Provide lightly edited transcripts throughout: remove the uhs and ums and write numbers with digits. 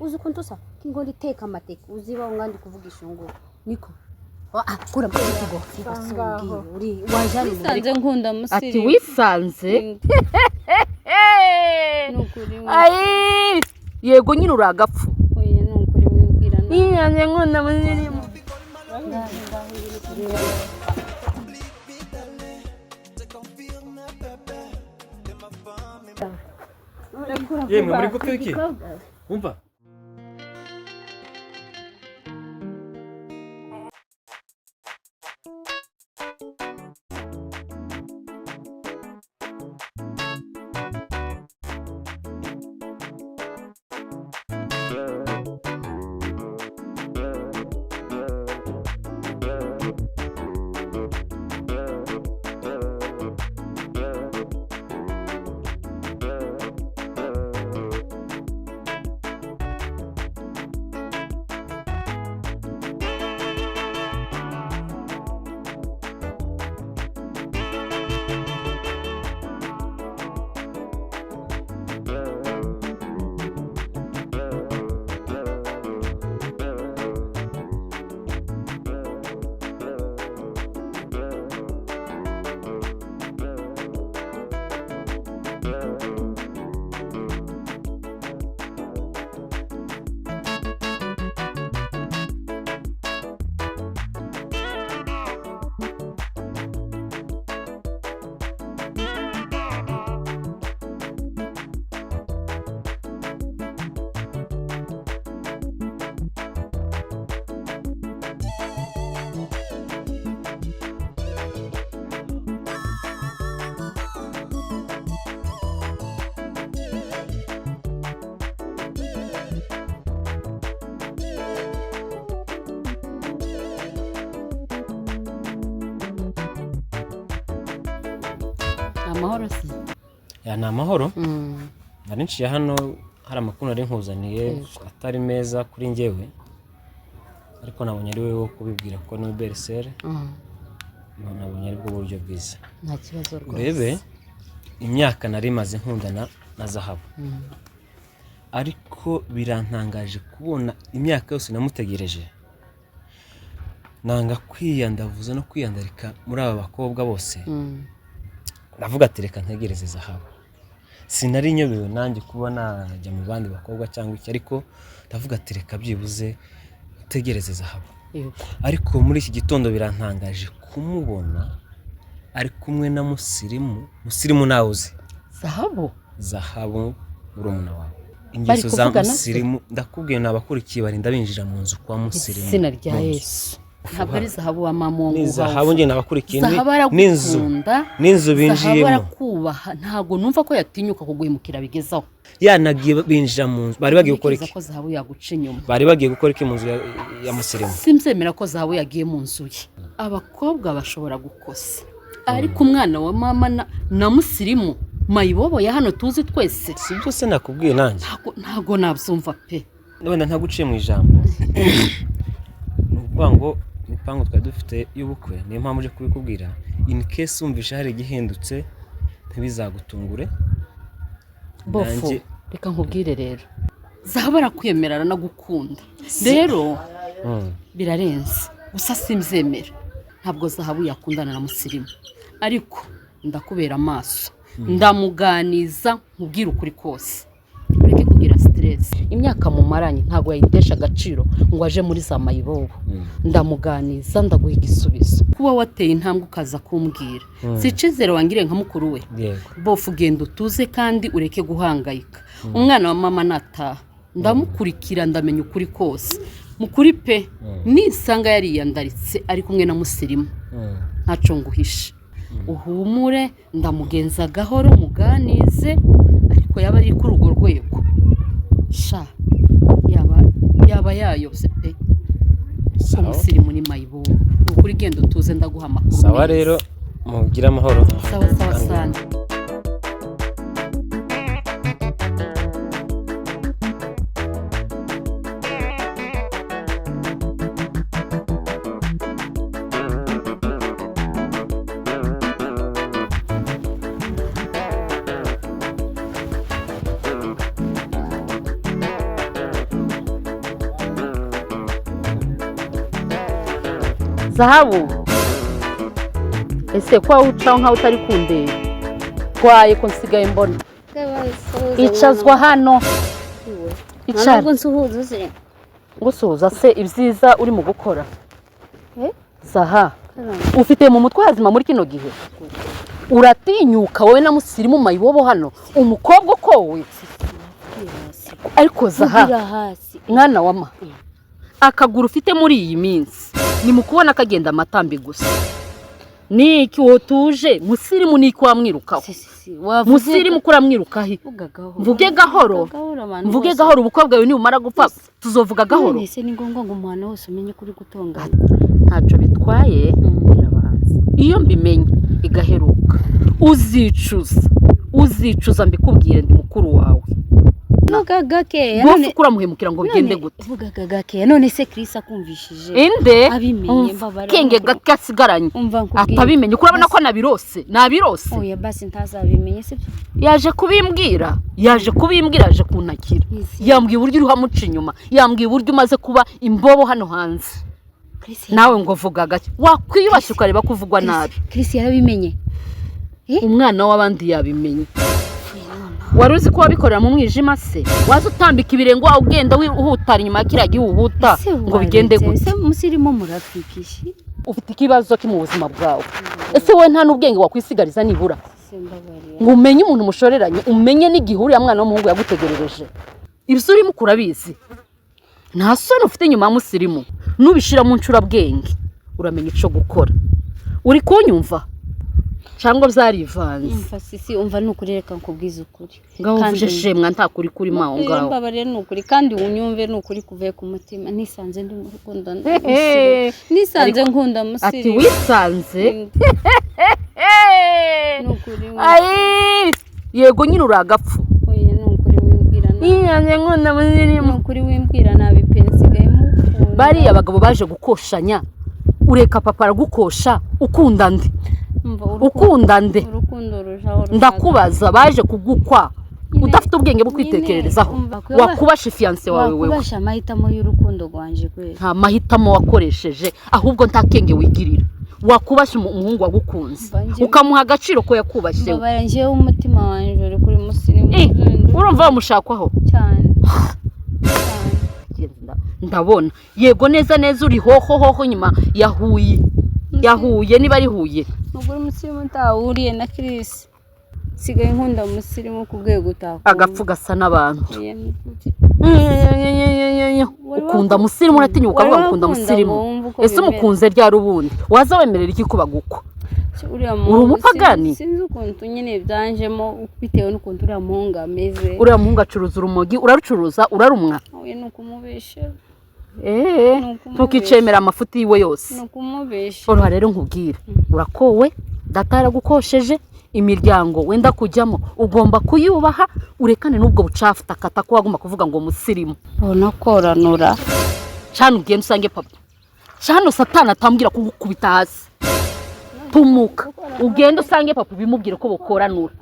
uzi kuntu usa kingo liteka amateka uziba ngandi kuvugisha ngo niko kura bwo ngaho uri wajani wisanze nkunda musiri ati wisanze nukuri ai yego nyine uragapfu oya nukuri wibwira na iyanze nkunda musiri yemwe muri gupfa iki umva amahoro si ya na amahoro nari nciye hano hari amakuru ari nkuzaniye atari meza kuri njyewe ariko nabonye ari wewe kubibwira ko no bersere nabonye ari bwo buryo bwiza nta kibazo rwose urebe imyaka nari maze nkundana na Zahabu ariko birantangaje kubona imyaka yose namutegereje nanga kwiyandavuza no kwiyandarika muri aba bakobwa bose navuga ati reka ntegereze Zahabu sinari nyobewe nanjye kuba najya mu bandi bakobwa cyangwa iki ariko ndavuga ati reka byibuze tegereze Zahabu ariko muri iki gitondo birantangaje kumubona ari kumwe na musirimu nawuze Zahabu urumuna wawe ingeso za musirimu ndakubwiye nabakurikiye barinda binjira mu nzu kwa musirimu sina rya Yesu ntabwo ari Zahabu wa mamungu ni Zahabu nge nabakurikiye n'inzu binjiyemo barakubaha ntago numva ko yatinyuka kuguhimukira bigezaho yanagiye binjira mu nzu bari bagiye gukora iki ko Zahabu yaguca inyuma bari bagiye gukora iki mu nzu ya musirimu simzemera ko Zahabu yagiye mu nzu ye abakobwa bashobora gukosa ariko umwana wa mama na musirimu mayibobo ya hano tuzi twese sibyo se nakubwiye nanjye ntago nabyumva pe wenda ntaguciye mu ijambo ngo imipango twari dufite y'ubukwe niyo mpamvu uje kubikubwira in case umvisha hari igihindutse ntibizagutungure bofu reka nkubwire rero Zahabu arakwemerera no gukunda rero birarenze gusa simzemera ntabwo Zahabu yakundana na musirimu ariko ndakubera amaso ndamuganiza nkubwira ukuri kose ureke kugira stress imyaka mumaranye ntago yayitesha agaciro ngo aje muri za mayibobo ndamuganiza ndaguha igisubizo kuba wateye intambwe ukaza kumbwira sicizero wangire nka mukuru we bofu genda utuze kandi ureke guhangayika umwana wa mama nataha ndamukurikira ndamenya ukuri kose mukuri pe nisanga yariyandaritse ari kumwe na musirimu ntaco nguhisha uhumure ndamugenza gahoro muganize ariko yaba ari kuri urwo rwego sha yaba yayose pe umusirimu ni mayibobo ukuri genda utuze ndaguha amakuru sawa rero mugira amahoro sawa sana Zahabu ese kwa ucaho nkaho utari kundeba kwaye ko nsigaye mbona icazwa hano icara ntabwo nsuhuza se gusuhuza se ibyiza uri mu gukora Zaha ufite mu mutwe hazima muri kino gihe uratinyuka wowe na musirimu mayibobo hano umukobwa kowe ariko Zaha mwana wama akaguru ufite muri iyi minsi ni mukubona kagenda amatambi gusa niki wotuje musirimu niki wamwirukaho musirimu kuramwirukahi mvuge gahoro ubukobwa bwawe ni umara gupfa tuzovuga gahoro ese ni ngombwa ngo umwana wose umenye kuri gutongana ntaco bitwaye birabanza iyo mbimenye igaheruka uzicuza mbikubwire ndi mukuru wawe vuga gake none kuramuhemukira ngo bigende gute vuga gake none se Chris akumvishije inde abimenye mbabara kenge gakasigaranye atabimenye kurabona ko nabirose oya basi ntazabimenye se yaje kubimbwira yaje kunakira yambwiye uburyo uri hamuca inyuma yambwiye uburyo umaze kuba imbobo hano hanze nawe ngo vuga gake wakwiyubashye ukareba kuvugwa nabi Chris yarabimenye umwana w'abandi yabimenye waruzi ko wabikorera mu mwijima se waza utambika ibirengo wawe ugenda uhutara inyuma kiriya gihuhuta ngo bigende gute ese musirimo murafikishi ufite ikibazo ki mu buzima bwawe ese wowe nta n'ubwenge wakwisigariza nibura ngo umenye umuntu mushoreranye umenye n'igihuri ya mwana w'umuhungu yagutegerereje ibyo urimo kurabizi nta soni ufite inyuma ya musirimu nubishira mu ncurabwenge uramenya ico gukora uri kunyumva cyangwa byarivanze sisi umva nukurereka nkubwiza ukuri ngaho uvuje shemwa nta kuri kuri maho ngaho mbabare nukuri kandi unyumve nukuri kuvuye ku mutima nisanze ndi mu rukundo nisanze nkunda musiri ati wisanze nukuri ai yego nyine uragapfu oya nukuri wimbwira niyanze nkunda musiri nukuri wimbwira nabi pensigaye mu bari abagabo baje gukoshanya ureka papa aragukosha ukunda nde ukunda nde ndakubaza baje kugukwa udafite ubwenge bwo kwitekererezaho wakubasha fiance wawe wewe wakubasha amahitamo y'urukundo rwanje kwe nta mahitamo wakoresheje ahubwo nta kenge wigirira wakubasha umuhungu wagukunze ukamuha agaciro ko yakubashye mbabara nje umutima wanje uri kuri musirimu urumva bamushakwaho cyane ndabona yego neza uri hoho nyuma yahuye niba ari huye ubwo musirimu utahuriye na Chris sigaye nkunda musirimu ku rwego utakuye agapfu gasa n'abantu ukunda musirimu uratinyuka ukavuga ukunda musirimu ese umukunze ryari ubundi waza wemerera iki kuba gukwa uri umupagani sinzi ukuntu nyine byanjemo bitewe n'ukuntu uriya muhungu ameze uriya muhungu acuruza urumogi urarucuruza urarumwa oya nukumubesha ntukicemera amafuti yiwe yose nukumubesha oroha rero nkubwire urakowe data yaragukosheje imiryango wenda kujyamo ugomba kuyubaha urekane n'ubwo bucafu takata ko wagomba kuvuga ngo musirimu ubona koranura cyane ugenda usange papa cyane satana atambwira kugukubita hasi tumuka ugenda usange papa bimubwire ko bokoranura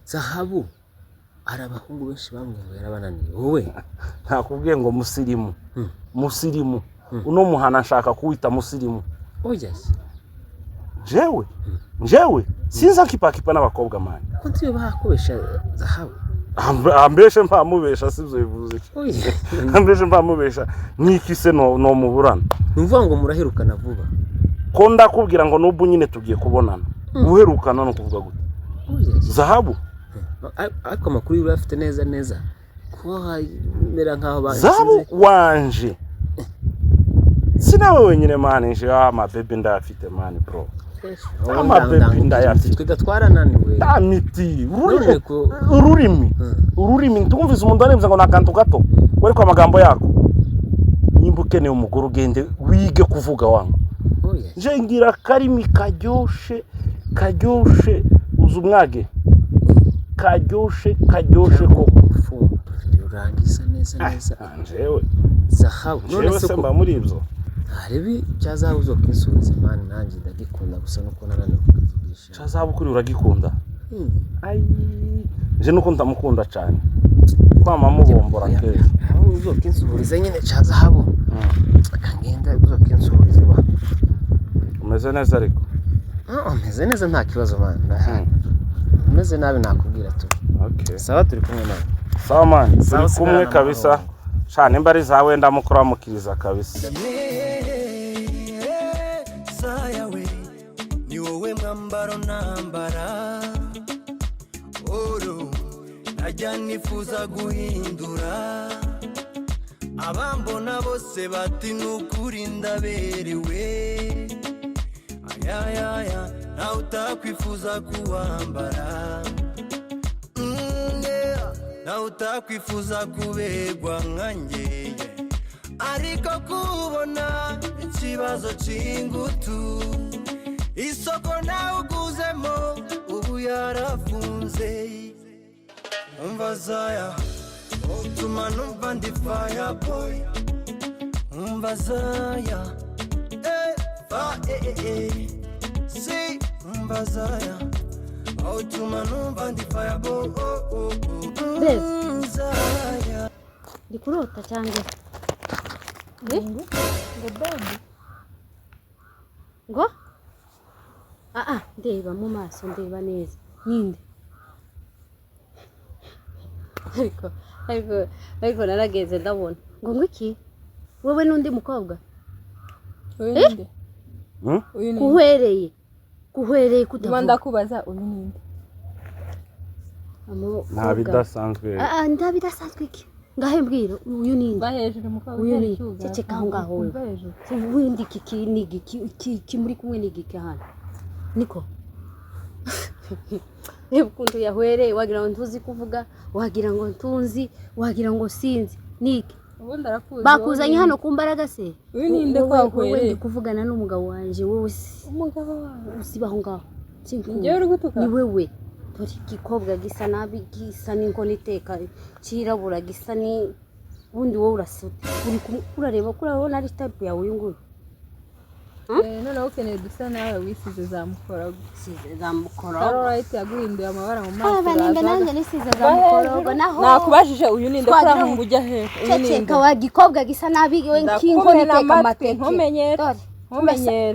Zahabu arabahungu benshi bamwe yarabananiye wowe ntakubwiye ngo musirimu uno muhana nshaka kuwita musirimu oya jewe sinza kipakipa n'abakobwa mani ko ntiyo bakubesha Zahabu ambeshe mpamubesha sivyo bivuze ambeshe mpamubesha nikise no muburana numva ngo muraherukana vuba ko ndakubwira ngo nubu nyine tugiye kubonana uherukana no kuvuga gute Zahabu ariko amakuru y'uri afite neza ko hamera nkaho bansize Zahabu wanje sinawe wenyine mani nje bebe ndafite mani bro bebe ndayafite twiga twarananiwe miti ururimi ntumvize umuntu aremza ngo nakantu gato wari kwa magambo yako nyimbuke ne umugore ugende wige kuvuga wangu nje ngira karimi karyoshe uzumwage karyoshe ko fumba urangiza neza anjewe Zahabu none se mba muri ibyo harebi cyazabuzo kwisubiza mani nanjye ndagikunda gusa nuko nananiwe kuvugisha cyazabu kuri uragikunda nje nuko ndamukunda cyane kwama mubombora keza aho uzokinsuhurize nyine ca zahabu akagenda uzokinsuhurize ba umeze neza ariko meze neza nta kibazo man umeze nabi nakubwira tu okay sawa turi kumwe nawe sawa man turi kumwe kabisa sha nimba ari zawe ndamukora mukiriza kabisa sayawe ni wowe mwambaro nambara oro najya nifuza guhindura abambona bose bati nukuri ndaberewe ayayaya nawe utakwifuza kuwambara nawe utakwifuza kuberwa nkanjye ariko kubona ikibazo cy'ingutu isoko nawe uguzemo ubu yarafunze umva zaya utuma numva ndi fire boy umva zaya si umva zaya utuma numva ndi fire boy zaya ndi kurota cyangwa ngo baby ngo ndeba mu maso ndeba neza ninde ariko narageze ndabona ngo ngwiki wowe n'undi mukobwa kuhwereye kutavuga ndakubaza uyu ninde nta bidasanzwe nta bidasanzwe iki ngahe mbwira uyu ninde ba hejuru mukobwa uyu ni cece aho ngaho wewe ubundi kiki ni iki muri kumwe n'igiki hano niko reba ukuntu yahwereye wagira ngo ntuzi kuvuga wagira ngo ntunzi wagira ngo sinzi niki ubundi arakuzi bakuzanye hano ku mbaraga se uyu ninde kwahwereye ndi kuvugana n'umugabo wanje wowe umugabo wawe usibaho ngaho njyewe uri gutuka ni wewe dore igikobwa gisa nabi gisa n'inkono iteka kirabura gisa ni ubundi wowe urasuta urareba ko urabona ari type yawe uyu nguyu noneho ukeneye dusa nawe wisize zamukora alright yaguhinduye amabara mu maso baninde nanjye nisize zamukorogo naho nakubajije uyu ninde kora ngo ujya he uyu ninde wa gikobwa gisa nabi we kinkono iteka amateke ntumenyere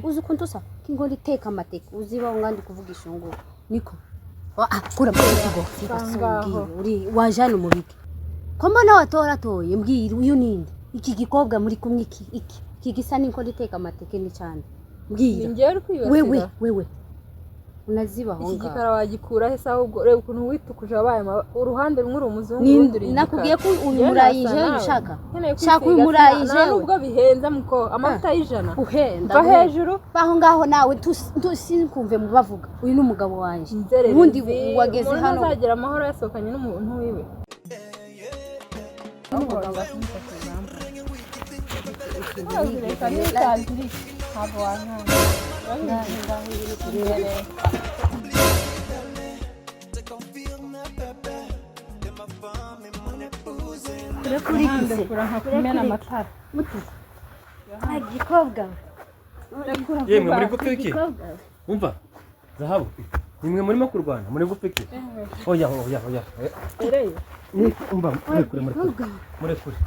uzi ukuntu usa kinkono iteka amateke uziba ngandi kuvugisha ngo niko kura mbigo uri wajana mu biki ko mbona watoratoye mbwira uyu ninde iki gikobwa muri kumwe iki gisa n'inkono iteka amateke ni cyane mbwira wewe unaziba aho ngaho iki gikara wagikura he saho ubwo reba ukuntu witukuje wabaye uruhande rumwe rumuzungu urundi uri nakubwiye ko uyu murayije ushaka uyu murayije nubwo bihenza muko amata y'ijana uhenda va hejuru baho ngaho nawe tusinkumve mu bavuga uyu ni umugabo wanje ubundi wageze hano azagera amahoro yasohokanye n'umuntu wiwe yemwe muri gupiki umva zahabu nimwe murimo kurwana muri gupiki oya umva murekure